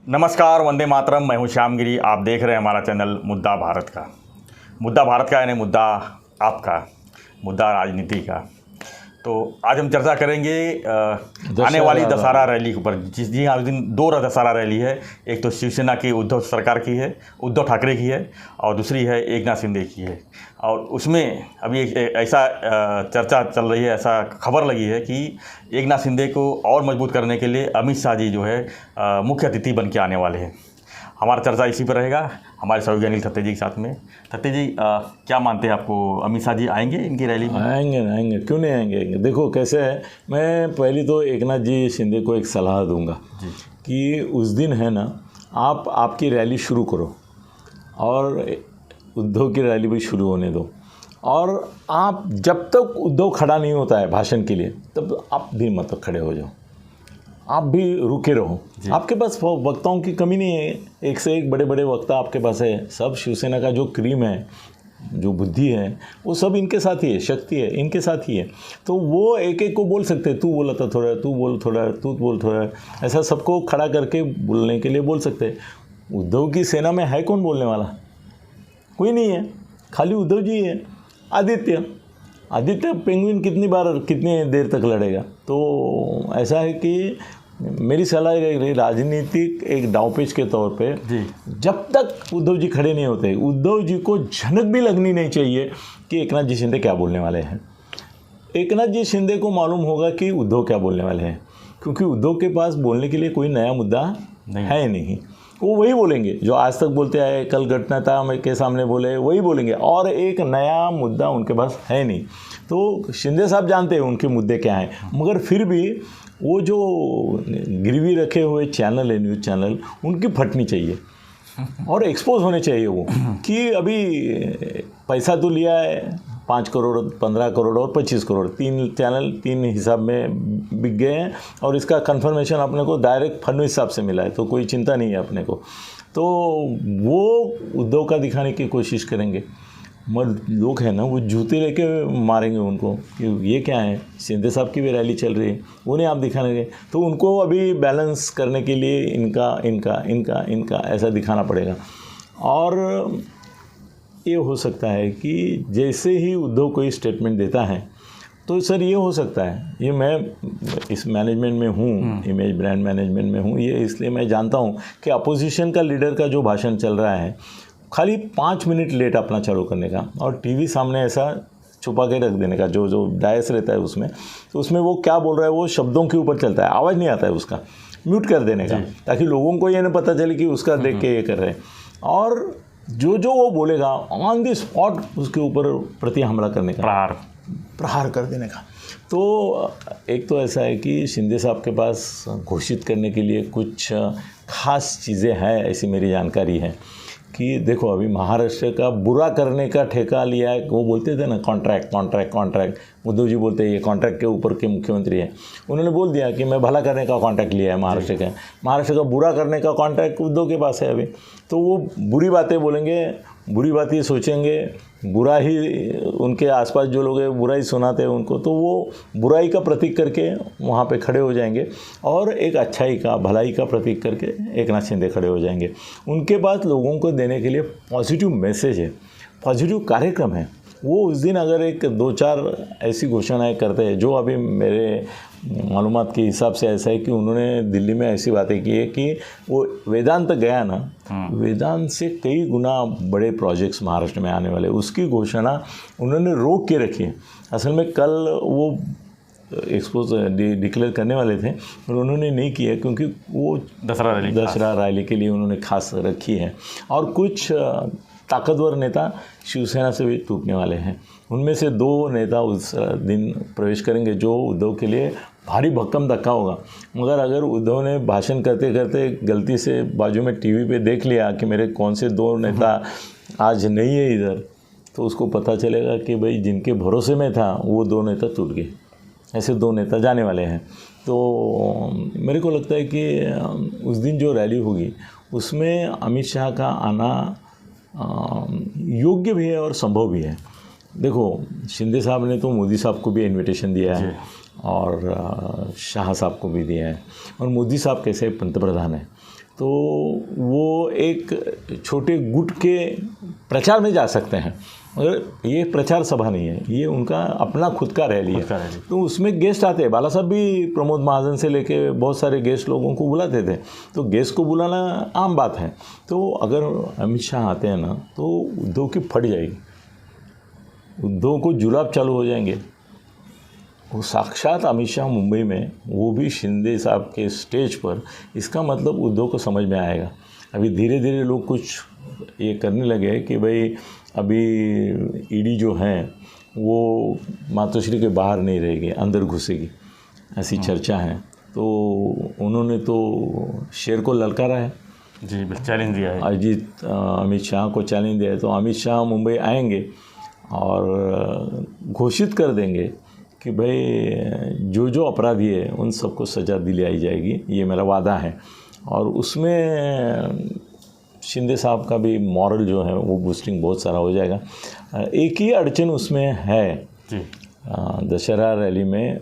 नमस्कार, वंदे मातरम। मैं हूं श्यामगिरी। आप देख रहे हैं हमारा चैनल मुद्दा भारत का। मुद्दा भारत का यानी मुद्दा आपका, मुद्दा राजनीति का। तो आज हम चर्चा करेंगे आने वाली दशहरा रैली के ऊपर। जी हाँ, उस दिन दो दशहरा रैली है। एक तो शिवसेना की उद्धव सरकार की है, उद्धव ठाकरे की है, और दूसरी है एकनाथ शिंदे की है। और उसमें अभी ऐसा चर्चा चल रही है, ऐसा खबर लगी है कि एकनाथ शिंदे को और मजबूत करने के लिए अमित शाह जी जो है मुख्य अतिथि बन के आने वाले हैं। हमारा चर्चा इसी पर रहेगा हमारे सहयोगी अनिल थत्ते जी के साथ में। थत्ते जी, क्या मानते हैं, आपको अमित शाह जी आएंगे इनकी रैली में? आएंगे, क्यों नहीं आएंगे। देखो कैसे है, मैं पहले तो एकनाथ जी शिंदे को एक सलाह दूंगा कि उस दिन है ना, आप आपकी रैली शुरू करो और उद्धव की रैली भी शुरू होने दो। और आप जब तक उद्धव खड़ा नहीं होता है भाषण के लिए, तब आप भी मत खड़े हो जाओ, आप भी रुके रहो। आपके पास वक्ताओं की कमी नहीं है, एक से एक बड़े बड़े वक्ता आपके पास है। सब शिवसेना का जो क्रीम है, जो बुद्धि है, वो सब इनके साथ ही है, शक्ति है इनके साथ ही है। तो वो एक एक को बोल सकते हैं, तू बोला था थोड़ा, तू बोल थोड़ा, तू बोल थोड़ा, ऐसा सबको खड़ा करके बोलने के लिए बोल सकते हैं। उद्धव की सेना में है कौन बोलने वाला? कोई नहीं है, खाली उद्धव जी है। आदित्य पेंगुइन कितनी देर तक लड़ेगा? तो ऐसा है कि मेरी सलाह रही राजनीतिक एक दांवपेच के तौर पे, जब तक उद्धव जी खड़े नहीं होते, उद्धव जी को झनक भी लगनी नहीं चाहिए कि एकनाथ जी शिंदे क्या बोलने वाले हैं। एकनाथ जी शिंदे को मालूम होगा कि उद्धव क्या बोलने वाले हैं, क्योंकि उद्धव के पास बोलने के लिए कोई नया मुद्दा है नहीं। वो वही बोलेंगे जो आज तक बोलते आए, कल घटना था मैं के सामने बोले, वही बोलेंगे, और एक नया मुद्दा उनके पास है नहीं। तो शिंदे साहब जानते हैं उनके मुद्दे क्या हैं, मगर फिर भी वो जो गिरवी रखे हुए चैनल है, न्यूज़ चैनल, उनकी फटनी चाहिए और एक्सपोज होने चाहिए वो कि अभी पैसा तो लिया है 5 करोड़, 15 करोड़ और 25 करोड़, 3 चैनल 3 हिसाब में बिक गए हैं, और इसका कंफर्मेशन अपने को डायरेक्ट फडणवीस साहब से मिला है, तो कोई चिंता नहीं है अपने को। तो वो उद्धव का दिखाने की कोशिश करेंगे, मगर लोग हैं ना, वो जूते लेके मारेंगे उनको कि ये क्या है। शिंदे साहब की भी रैली चल रही है, वो नहीं आप दिखाने, तो उनको अभी बैलेंस करने के लिए इनका ऐसा दिखाना पड़ेगा। और ये हो सकता है कि जैसे ही उद्धव कोई स्टेटमेंट देता है, तो सर ये हो सकता है, ये मैं इस मैनेजमेंट में हूँ, इमेज ब्रांड मैनेजमेंट में हूँ, ये इसलिए मैं जानता हूँ कि अपोजिशन का लीडर का जो भाषण चल रहा है, खाली 5 मिनट लेट अपना चालू करने का और टीवी सामने ऐसा छुपा के रख देने का, जो डायस रहता है उसमें, तो उसमें वो क्या बोल रहा है वो शब्दों के ऊपर चलता है, आवाज़ नहीं आता है उसका, म्यूट कर देने का, ताकि लोगों को ये ना पता चले कि उसका देख के ये कर रहे हैं। और जो वो बोलेगा ऑन द स्पॉट उसके ऊपर प्रति हमला करने का, प्रहार कर देने का। तो एक तो ऐसा है कि शिंदे साहब के पास घोषित करने के लिए कुछ खास चीज़ें हैं, ऐसी मेरी जानकारी है कि देखो अभी महाराष्ट्र का बुरा करने का ठेका लिया है। वो बोलते थे ना कॉन्ट्रैक्ट, उद्धव जी बोलते हैं ये कॉन्ट्रैक्ट के ऊपर के मुख्यमंत्री हैं। उन्होंने बोल दिया कि मैं भला करने का कॉन्ट्रैक्ट लिया है महाराष्ट्र का बुरा करने का कॉन्ट्रैक्ट उद्धव के पास है अभी। तो वो बुरी बातें बोलेंगे, बुरी बातें सोचेंगे, बुरा ही उनके आसपास जो लोग हैं बुराई सुनाते हैं उनको, तो वो बुराई का प्रतीक करके वहाँ पे खड़े हो जाएंगे, और एक अच्छाई का, भलाई का प्रतीक करके एकनाथ शिंदे खड़े हो जाएंगे। उनके पास लोगों को देने के लिए पॉजिटिव मैसेज है, पॉजिटिव कार्यक्रम है। वो उस दिन अगर 1-2-4 ऐसी घोषणाएं करते हैं, जो अभी मेरे मालूमात के हिसाब से ऐसा है कि उन्होंने दिल्ली में ऐसी बातें की है कि वो वेदांत गया ना, वेदांत से कई गुना बड़े प्रोजेक्ट्स महाराष्ट्र में आने वाले, उसकी घोषणा उन्होंने रोक के रखी है। असल में कल वो एक्सपोज डिक्लेयर करने वाले थे, पर उन्होंने नहीं किया क्योंकि वो दसरा रैली के लिए उन्होंने खास रखी है। और कुछ ताकतवर नेता शिवसेना से भी टूटने वाले हैं, उनमें से 2 नेता उस दिन प्रवेश करेंगे, जो उद्धव के लिए भारी भक्कम धक्का होगा। मगर अगर उद्धव ने भाषण करते करते गलती से बाजू में टीवी पे देख लिया कि मेरे कौन से 2 नेता आज नहीं है इधर, तो उसको पता चलेगा कि भाई जिनके भरोसे में था वो 2 नेता टूट गए, ऐसे 2 नेता जाने वाले हैं। तो मेरे को लगता है कि उस दिन जो रैली होगी उसमें अमित शाह का आना योग्य भी है और संभव भी है। देखो शिंदे साहब ने तो मोदी साहब को भी इनविटेशन दिया है और शाह साहब को भी दिया है, और मोदी साहब कैसे पंतप्रधान है, तो वो एक छोटे गुट के प्रचार में जा सकते हैं, मगर ये प्रचार सभा नहीं है, ये उनका अपना खुद का रैली है। तो उसमें गेस्ट आते हैं, बाला साहब भी प्रमोद महाजन से लेके बहुत सारे गेस्ट लोगों को बुलाते थे, तो गेस्ट को बुलाना आम बात है। तो अगर अमित शाह आते हैं ना तो उद्धव की फट जाएगी, उद्धव को जुलाब चालू हो जाएंगे। वो साक्षात अमित शाह मुंबई में, वो भी शिंदे साहब के स्टेज पर, इसका मतलब उद्धव को समझ में आएगा। अभी धीरे धीरे लोग कुछ ये करने लगे कि भाई अभी ईडी जो है वो मातोश्री के बाहर नहीं रहेगी, अंदर घुसेगी, ऐसी चर्चा है। तो उन्होंने तो शेर को ललकारा है जी, चैलेंज दिया है, अजीत अमित शाह को चैलेंज दिया है। तो अमित शाह मुंबई आएंगे और घोषित कर देंगे कि भाई जो जो अपराधी है उन सबको सज़ा दिलाई जाएगी, ये मेरा वादा है। और उसमें शिंदे साहब का भी मॉरल जो है वो बूस्टिंग बहुत सारा हो जाएगा। एक ही अड़चन उसमें है जी, दशहरा रैली में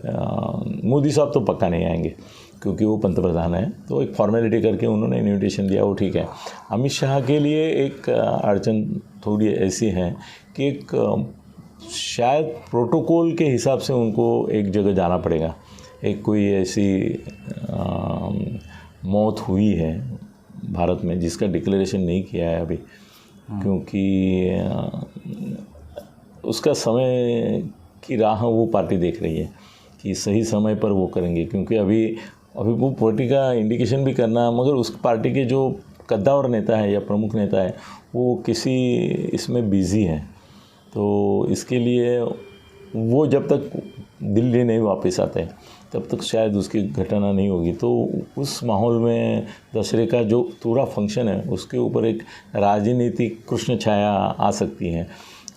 मोदी साहब तो पक्का नहीं आएंगे क्योंकि वो पंतप्रधान है, तो एक फॉर्मेलिटी करके उन्होंने इन्विटेशन दिया, वो ठीक है। अमित शाह के लिए एक अड़चन थोड़ी ऐसी है कि एक शायद प्रोटोकॉल के हिसाब से उनको एक जगह जाना पड़ेगा। एक कोई ऐसी मौत हुई है भारत में जिसका डिक्लेरेशन नहीं किया है अभी, क्योंकि उसका समय की राह वो पार्टी देख रही है कि सही समय पर वो करेंगे, क्योंकि अभी वो पार्टी का इंडिकेशन भी करना, मगर उस पार्टी के जो कद्दावर नेता है या प्रमुख नेता है वो किसी इसमें बिज़ी है। तो इसके लिए वो जब तक दिल्ली नहीं वापस आते तब तक शायद उसकी घटना नहीं होगी। तो उस माहौल में दशहरे का जो पूरा फंक्शन है उसके ऊपर एक राजनीतिक कृष्ण छाया आ सकती है।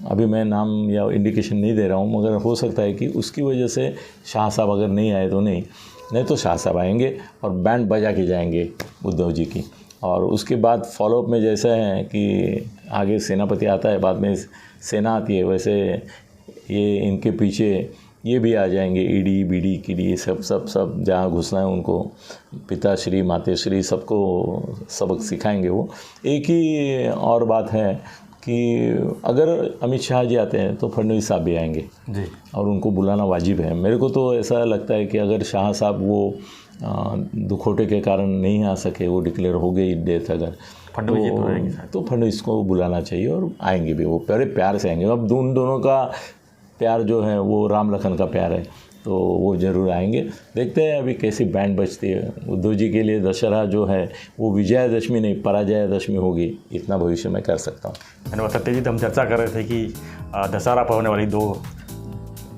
अभी मैं नाम या इंडिकेशन नहीं दे रहा हूँ, मगर हो सकता है कि उसकी वजह से शाह साहब अगर नहीं आए तो नहीं तो शाह साहब आएंगे और बैंड बजा के जाएंगे उद्धव जी की। और उसके बाद फॉलोअप में जैसा है कि आगे सेनापति आता है, बाद में सेना आती है, वैसे ये इनके पीछे ये भी आ जाएंगे, ईडी बीडी कीडी सब जहाँ घुसना है उनको, पिताश्री मातेश्री सबको सबक सिखाएंगे वो। एक ही और बात है कि अगर अमित शाह जी आते हैं तो फडणवीस साहब भी आएंगे जी, और उनको बुलाना वाजिब है। मेरे को तो ऐसा लगता है कि अगर शाह साहब वो दुखोटे के कारण नहीं आ सके, वो डिक्लेयर हो गई डेथ अगर, तो फडणवीस को बुलाना चाहिए और आएंगे भी, वो बड़े प्यार से आएंगे। अब दोनों का प्यार जो है वो राम लखन का प्यार है, तो वो ज़रूर आएंगे। देखते हैं अभी कैसी बैंड बजती है। उद्धव जी के लिए दशहरा जो है वो विजयादशमी नहीं पराजयादशमी होगी, इतना भविष्य में कर सकता हूँ। धन्यवाद सत्यजीत। हम चर्चा कर रहे थे कि दशहरा पर होने वाली दो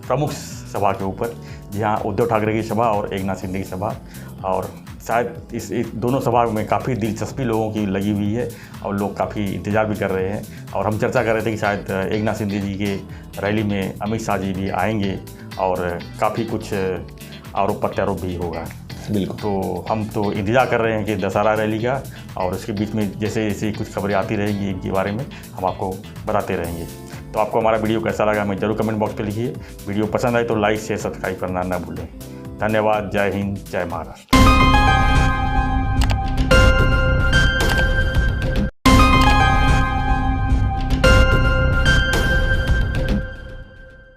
प्रमुख सभा के ऊपर, जहाँ उद्धव ठाकरे की सभा और एकनाथ शिंदे की सभा, और शायद इस दोनों सभा में काफ़ी दिलचस्पी लोगों की लगी हुई है और लोग काफ़ी इंतज़ार भी कर रहे हैं। और हम चर्चा कर रहे थे कि शायद एकनाथ शिंदे जी के रैली में अमित शाह जी भी आएंगे और काफ़ी कुछ आरोप प्रत्यारोप भी होगा। बिल्कुल। तो हम तो इंतज़ार कर रहे हैं कि दशहरा रैली का, और उसके बीच में जैसे जैसे कुछ खबरें आती रहेंगी इनके बारे में हम आपको बताते रहेंगे। तो आपको हमारा वीडियो कैसा लगा हमें ज़रूर कमेंट बॉक्स पे लिखिए। वीडियो पसंद आए तो लाइक शेयर सब्सक्राइब करना न भूलें। धन्यवाद। जय हिंद, जय महाराष्ट्र।